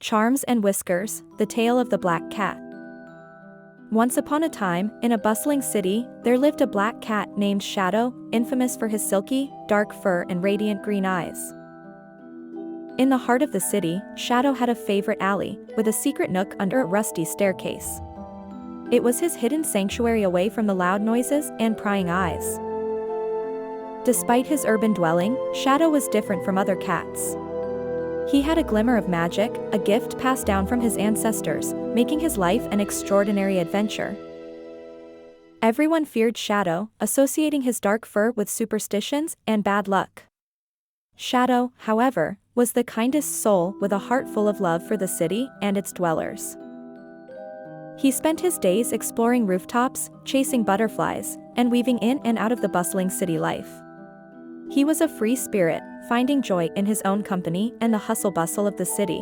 Charms and Whiskers, The Tale of the Black Cat. Once upon a time, in a bustling city, there lived a black cat named Shadow, infamous for his silky, dark fur and radiant green eyes. In the heart of the city, Shadow had a favorite alley, with a secret nook under a rusty staircase. It was his hidden sanctuary away from the loud noises and prying eyes. Despite his urban dwelling, Shadow was different from other cats. He had a glimmer of magic, a gift passed down from his ancestors, making his life an extraordinary adventure. Everyone feared Shadow, associating his dark fur with superstitions and bad luck. Shadow, however, was the kindest soul with a heart full of love for the city and its dwellers. He spent his days exploring rooftops, chasing butterflies, and weaving in and out of the bustling city life. He was a free spirit, finding joy in his own company and the hustle-bustle of the city.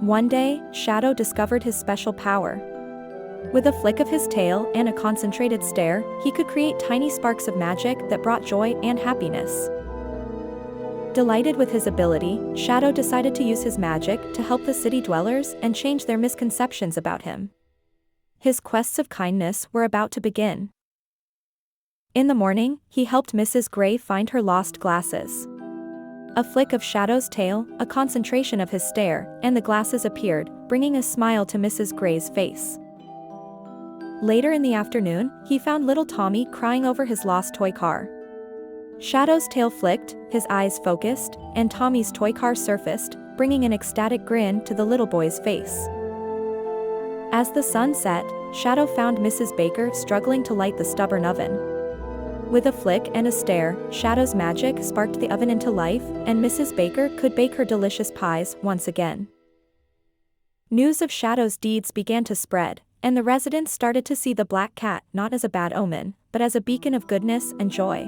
One day, Shadow discovered his special power. With a flick of his tail and a concentrated stare, he could create tiny sparks of magic that brought joy and happiness. Delighted with his ability, Shadow decided to use his magic to help the city dwellers and change their misconceptions about him. His quests of kindness were about to begin. In the morning, he helped Mrs. Gray find her lost glasses. A flick of Shadow's tail, a concentration of his stare, and the glasses appeared, bringing a smile to Mrs. Gray's face. Later in the afternoon, he found little Tommy crying over his lost toy car. Shadow's tail flicked, his eyes focused, and Tommy's toy car surfaced, bringing an ecstatic grin to the little boy's face. As the sun set, Shadow found Mrs. Baker struggling to light the stubborn oven. With a flick and a stare, Shadow's magic sparked the oven into life, and Mrs. Baker could bake her delicious pies once again. News of Shadow's deeds began to spread, and the residents started to see the black cat not as a bad omen, but as a beacon of goodness and joy.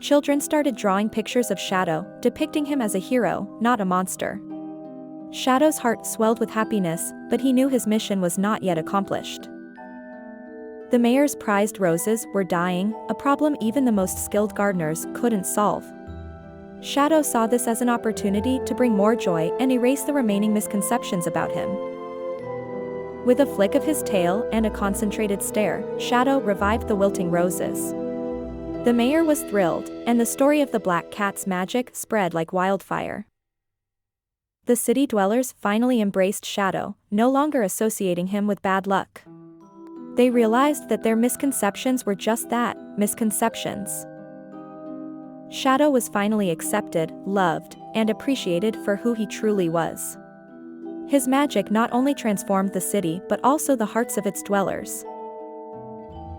Children started drawing pictures of Shadow, depicting him as a hero, not a monster. Shadow's heart swelled with happiness, but he knew his mission was not yet accomplished. The mayor's prized roses were dying, a problem even the most skilled gardeners couldn't solve. Shadow saw this as an opportunity to bring more joy and erase the remaining misconceptions about him. With a flick of his tail and a concentrated stare, Shadow revived the wilting roses. The mayor was thrilled, and the story of the black cat's magic spread like wildfire. The city dwellers finally embraced Shadow, no longer associating him with bad luck. They realized that their misconceptions were just that, misconceptions. Shadow was finally accepted, loved, and appreciated for who he truly was. His magic not only transformed the city but also the hearts of its dwellers.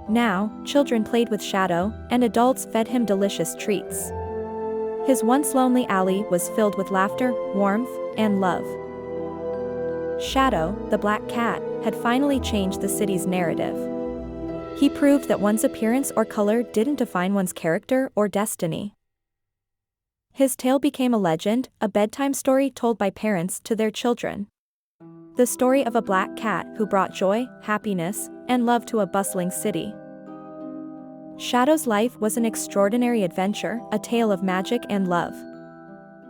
Now, children played with Shadow, and adults fed him delicious treats. His once lonely alley was filled with laughter, warmth, and love. Shadow, the black cat, had finally changed the city's narrative. He proved that one's appearance or color didn't define one's character or destiny. His tale became a legend, a bedtime story told by parents to their children. The story of a black cat who brought joy, happiness, and love to a bustling city. Shadow's life was an extraordinary adventure, a tale of magic and love.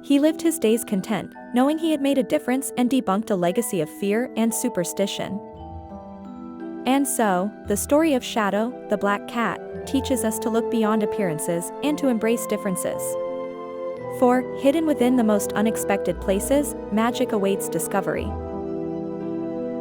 He lived his days content, knowing he had made a difference and debunked a legacy of fear and superstition. And so, the story of Shadow, the black cat, teaches us to look beyond appearances and to embrace differences. For, hidden within the most unexpected places, magic awaits discovery.